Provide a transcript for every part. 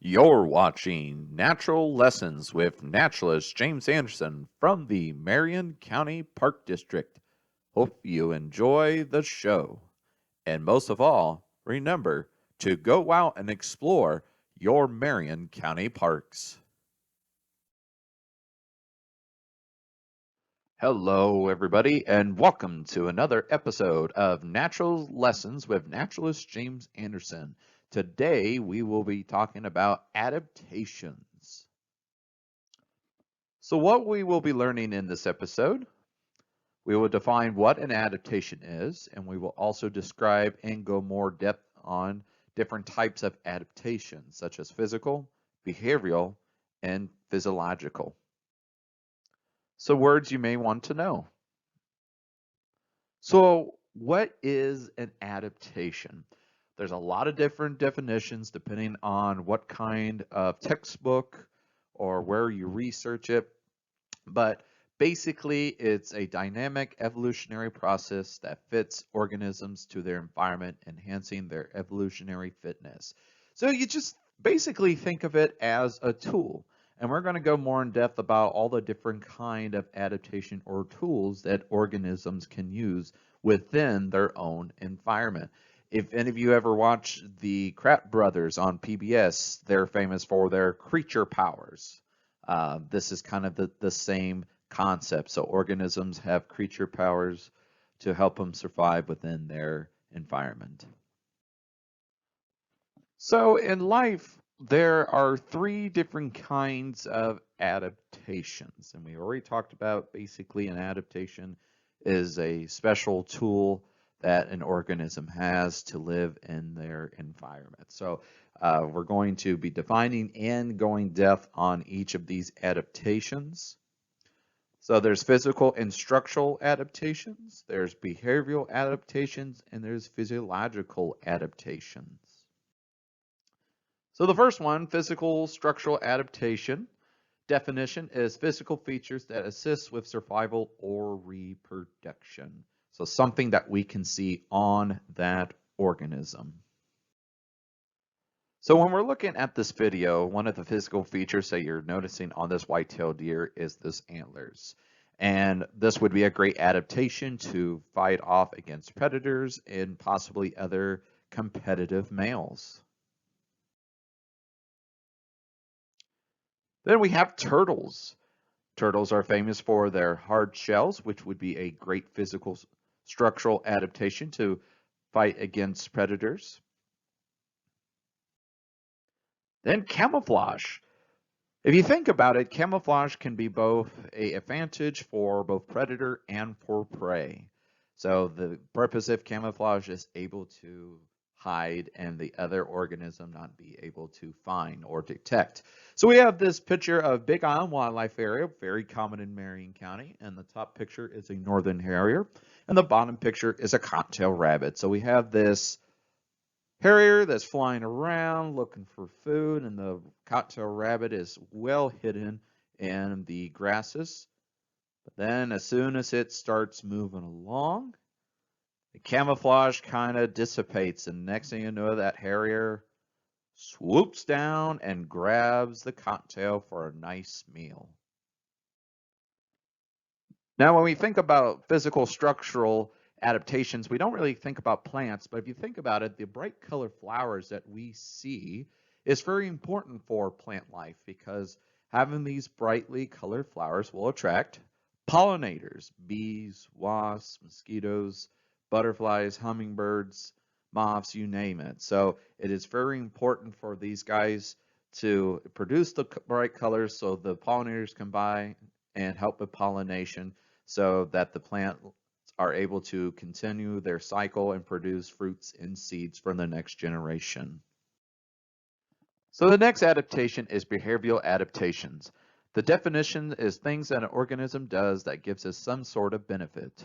You're watching Natural Lessons with naturalist James Anderson from the Marion County Park District. Hope you enjoy the show. And most of all, remember to go out and explore your Marion County parks. Hello, everybody, and welcome to another episode of Natural Lessons with naturalist James Anderson. Today, we will be talking about adaptations. So what we will be learning in this episode, we will define what an adaptation is, and we will also describe and go more depth on different types of adaptations, such as physical, behavioral, and physiological. So words you may want to know. So what is an adaptation? There's a lot of different definitions depending on what kind of textbook or where you research it. But basically, it's a dynamic evolutionary process that fits organisms to their environment, enhancing their evolutionary fitness. So you just basically think of it as a tool. And we're going to go more in depth about all the different kind of adaptation or tools that organisms can use within their own environment. If any of you ever watch the Kratt Brothers on PBS, they're famous for their creature powers. This is kind of the same concept. So organisms have creature powers to help them survive within their environment. So in life, there are three different kinds of adaptations. And we already talked about basically an adaptation is a special tool that an organism has to live in their environment. So we're going to be defining and going depth on each of these adaptations. So there's physical and structural adaptations, there's behavioral adaptations, and there's physiological adaptations. So the first one, physical structural adaptation. Definition is physical features that assist with survival or reproduction. So something that we can see on that organism. So when we're looking at this video, one of the physical features that you're noticing on this white-tailed deer is this antlers. And this would be a great adaptation to fight off against predators and possibly other competitive males. Then we have turtles. Turtles are famous for their hard shells, which would be a great physical structural adaptation to fight against predators. Then camouflage. If you think about it, camouflage can be both an advantage for both predator and for prey. So the purpose of camouflage is able to hide and the other organism not be able to find or detect. So we have this picture of Big Island Wildlife Area, very common in Marion County, and the top picture is a northern harrier, and the bottom picture is a cottontail rabbit. So we have this harrier that's flying around looking for food, and the cottontail rabbit is well hidden in the grasses. But then as soon as it starts moving along, the camouflage kind of dissipates, and next thing you know, that harrier swoops down and grabs the cottontail for a nice meal. Now, when we think about physical structural adaptations, we don't really think about plants, but if you think about it, the bright colored flowers that we see is very important for plant life because having these brightly colored flowers will attract pollinators, bees, wasps, mosquitoes, butterflies, hummingbirds, moths, you name it. So it is very important for these guys to produce the bright colors so the pollinators can buy and help with pollination so that the plants are able to continue their cycle and produce fruits and seeds for the next generation. So the next adaptation is behavioral adaptations. The definition is things that an organism does that gives us some sort of benefit.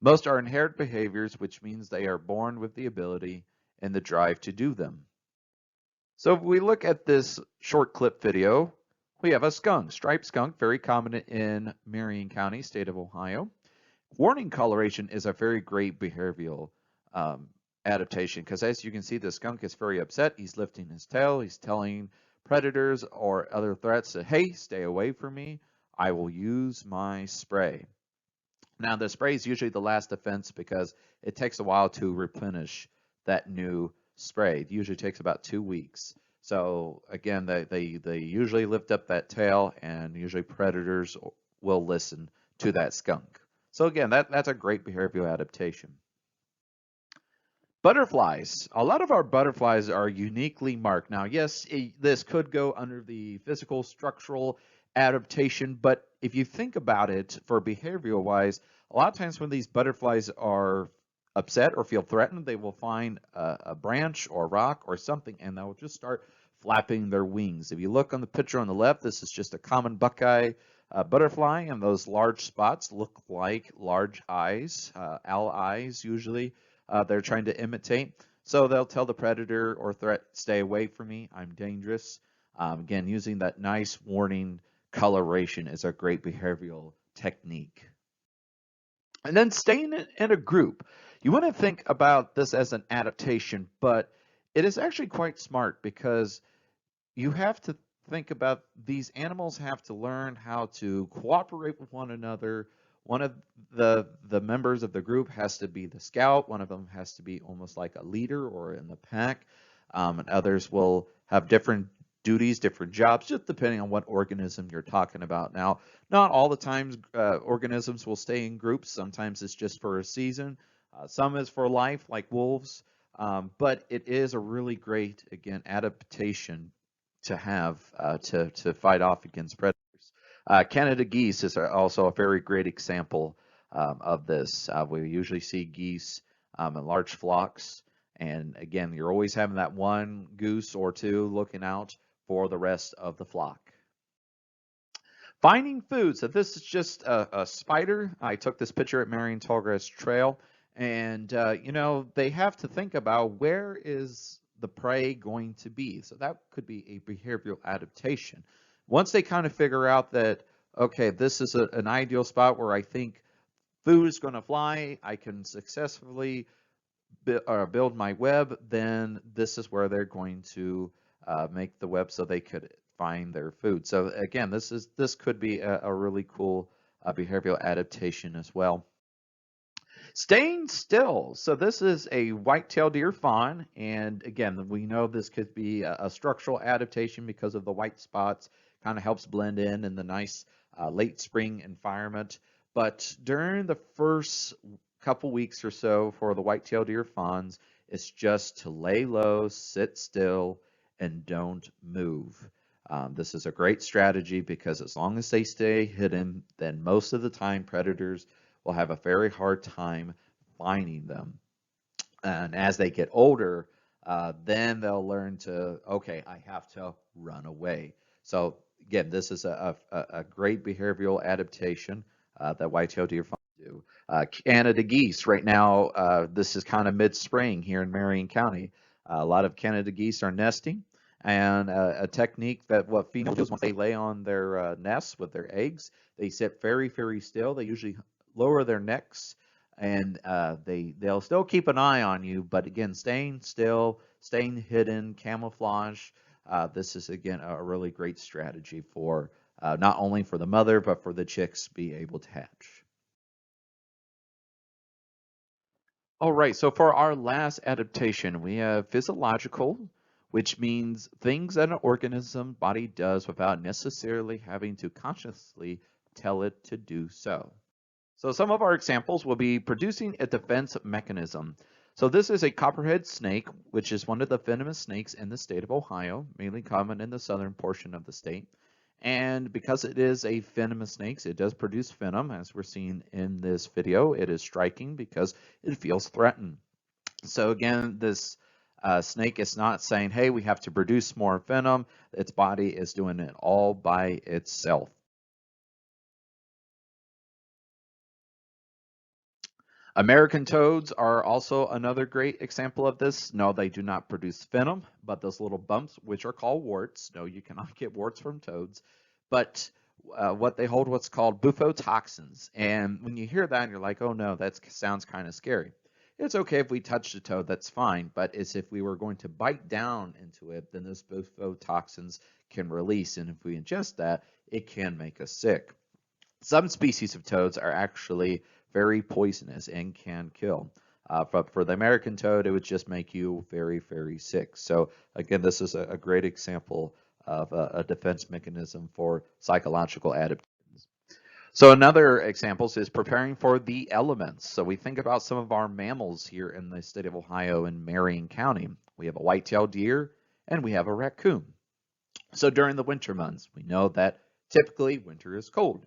Most are inherent behaviors, which means they are born with the ability and the drive to do them. So if we look at this short clip video, we have a skunk, striped skunk, very common in Marion County, state of Ohio. Warning coloration is a very great behavioral adaptation, because as you can see, the skunk is very upset. He's lifting his tail. He's telling predators or other threats that, hey, stay away from me. I will use my spray. Now, the spray is usually the last defense because it takes a while to replenish that new spray. It usually takes about 2 weeks. So again, they usually lift up that tail, and usually predators will listen to that skunk. So again, that's a great behavioral adaptation. Butterflies. A lot of our butterflies are uniquely marked. Now, yes, this could go under the physical structural adaptation, but if you think about it for behavioral wise, a lot of times when these butterflies are upset or feel threatened, they will find a branch or a rock or something, and they'll just start flapping their wings. If you look on the picture on the left, this is just a common buckeye butterfly, and those large spots look like large eyes, owl eyes usually. They're trying to imitate. So they'll tell the predator or threat, stay away from me, I'm dangerous. Again, using that nice warning coloration is a great behavioral technique. And then staying in a group. You want to think about this as an adaptation, but it is actually quite smart because you have to think about these animals have to learn how to cooperate with one another. One of the members of the group has to be the scout. One of them has to be almost like a leader or in the pack. And others will have different duties, different jobs, just depending on what organism you're talking about. Now, not all the times organisms will stay in groups. Sometimes it's just for a season. Some is for life, like wolves. But it is a really great, again, adaptation to have to fight off against predators. Canada geese is also a very great example of this. We usually see geese in large flocks, and again, you're always having that one goose or two looking out for the rest of the flock. Finding food. So this is just a spider. I took this picture at Marion Tallgrass Trail, and you know, they have to think about where is the prey going to be. So that could be a behavioral adaptation. Once they kind of figure out that, okay, this is an ideal spot where I think food is going to fly, I can successfully build my web, then this is where they're going to make the web so they could find their food. So again, this could be a really cool behavioral adaptation as well. Staying still. So this is a white-tailed deer fawn, and again, we know this could be a structural adaptation because of the white spots. Kind of helps blend in the nice late spring environment. But during the first couple weeks or so for the white-tailed deer fawns, it's just to lay low, sit still, and don't move. This is a great strategy because as long as they stay hidden, then most of the time predators will have a very hard time finding them. And as they get older, then they'll learn to, okay, I have to run away. So again, this is a great behavioral adaptation that white-tailed deer do. Canada geese, right now, this is kind of mid-spring here in Marion County. A lot of Canada geese are nesting, and a technique that what females do is once they lay on their nests with their eggs, they sit very, very still. They usually lower their necks, and they'll still keep an eye on you, but again, staying still, staying hidden, camouflage. This is again a really great strategy for not only for the mother but for the chicks be able to hatch. All right, so for our last adaptation, we have physiological, which means things that an organism body does without necessarily having to consciously tell it to do so. So some of our examples will be producing a defense mechanism. So this is a copperhead snake, which is one of the venomous snakes in the state of Ohio, mainly common in the southern portion of the state. And because it is a venomous snake, it does produce venom, as we're seeing in this video. It is striking because it feels threatened. So again, this snake is not saying, hey, we have to produce more venom. Its body is doing it all by itself. American toads are also another great example of this. No, they do not produce venom, but those little bumps, which are called warts. No, you cannot get warts from toads. But what they hold what's called bufotoxins. And when you hear that, you're like, oh no, that sounds kind of scary. It's okay if we touch the toad, that's fine, but it's if we were going to bite down into it, then those toxins can release, and if we ingest that, it can make us sick. Some species of toads are actually very poisonous and can kill. But for the American toad, it would just make you very, very sick. So again, this is a great example of a defense mechanism for psychological adaptations. So another example is preparing for the elements. So we think about some of our mammals here in the state of Ohio in Marion County. We have a white-tailed deer and we have a raccoon. So during the winter months, we know that typically winter is cold.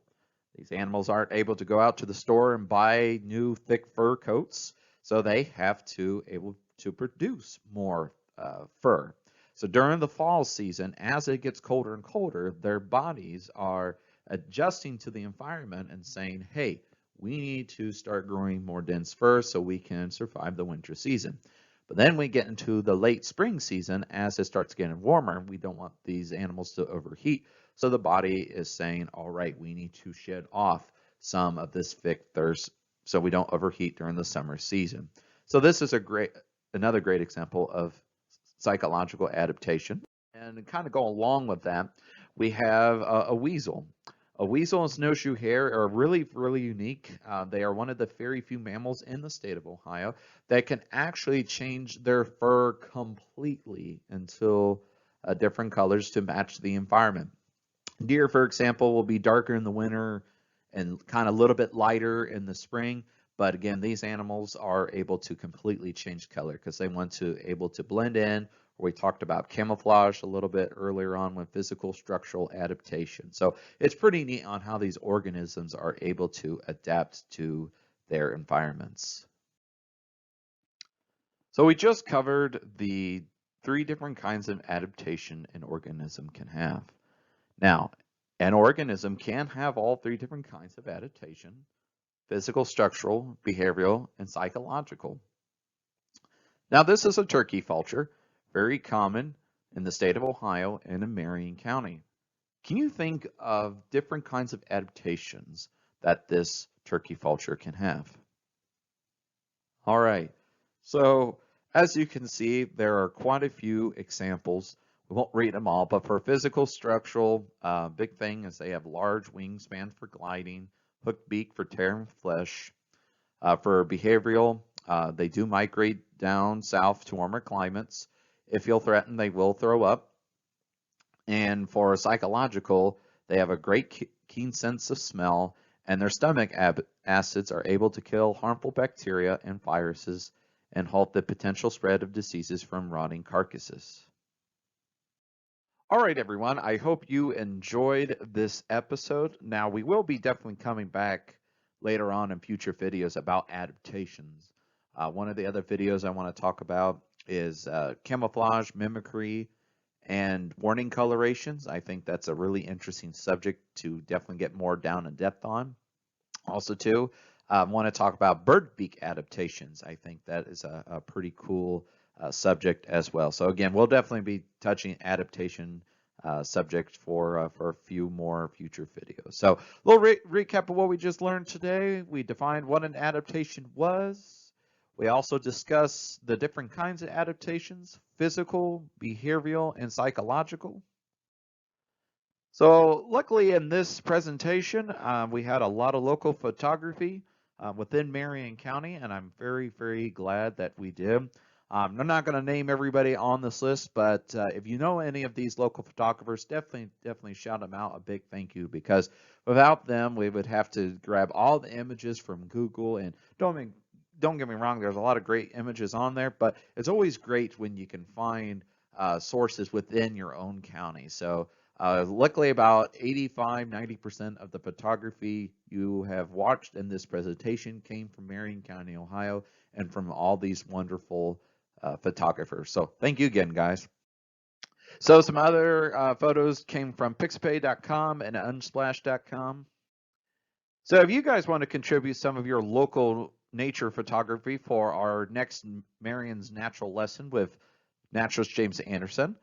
These animals aren't able to go out to the store and buy new thick fur coats, so they have to able to produce more fur. So during the fall season, as it gets colder and colder, their bodies are adjusting to the environment and saying, hey, we need to start growing more dense fur so we can survive the winter season. But then we get into the late spring season, as it starts getting warmer, we don't want these animals to overheat. So the body is saying, all right, we need to shed off some of this thick fur so we don't overheat during the summer season. So this is another great example of psychological adaptation. And kind of go along with that, we have a weasel. A weasel and snowshoe hare are really, really unique. They are one of the very few mammals in the state of Ohio that can actually change their fur completely into different colors to match the environment. Deer, for example, will be darker in the winter and kind of a little bit lighter in the spring. But again, these animals are able to completely change color because they want to able to blend in. We talked about camouflage a little bit earlier on with physical structural adaptation. So it's pretty neat on how these organisms are able to adapt to their environments. So we just covered the 3 different kinds of adaptation an organism can have. Now, an organism can have all 3 different kinds of adaptation: physical, structural, behavioral, and psychological. Now, this is a turkey vulture, very common in the state of Ohio and in Marion County. Can you think of different kinds of adaptations that this turkey vulture can have? All right, so as you can see, there are quite a few examples. We won't read them all, but for physical structural, big thing is they have large wingspan for gliding, hooked beak for tearing flesh. For behavioral, they do migrate down south to warmer climates. If feel threatened, they will throw up. And for psychological, they have a great keen sense of smell, and their stomach acids are able to kill harmful bacteria and viruses and halt the potential spread of diseases from rotting carcasses. All right, everyone, I hope you enjoyed this episode. Now, we will be definitely coming back later on in future videos about adaptations. One of the other videos I want to talk about is camouflage, mimicry, and warning colorations. I think that's a really interesting subject to definitely get more down in depth on. Also, too, I want to talk about bird beak adaptations. I think that is a pretty cool subject as well. So again, we'll definitely be touching adaptation subject for a few more future videos. So a little recap of what we just learned today. We defined what an adaptation was. We also discussed the different kinds of adaptations: physical, behavioral, and psychological. So luckily in this presentation, we had a lot of local photography within Marion County, and I'm very, very glad that we did. I'm not going to name everybody on this list, but if you know any of these local photographers, definitely shout them out a big thank you, because without them, we would have to grab all the images from Google. And don't get me wrong, there's a lot of great images on there, but it's always great when you can find sources within your own county. So luckily, about 85–90% of the photography you have watched in this presentation came from Marion County, Ohio, and from all these wonderful photographers. So thank you again, guys. So some other photos came from pixabay.com and unsplash.com. So if you guys want to contribute some of your local nature photography for our next Marion's Natural lesson with naturalist James Anderson,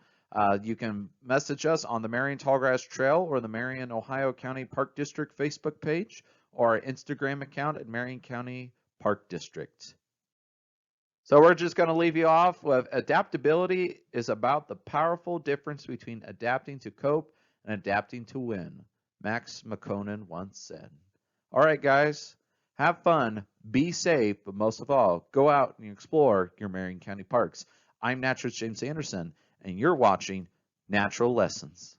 you can message us on the Marion Tallgrass Trail or the Marion, Ohio County Park District Facebook page, or our Instagram account at Marion County Park District. So we're just going to leave you off with adaptability is about the powerful difference between adapting to cope and adapting to win, Max McConan once said. All right, guys, have fun, be safe, but most of all, go out and explore your Marion County parks. I'm naturalist James Anderson, and you're watching Natural Lessons.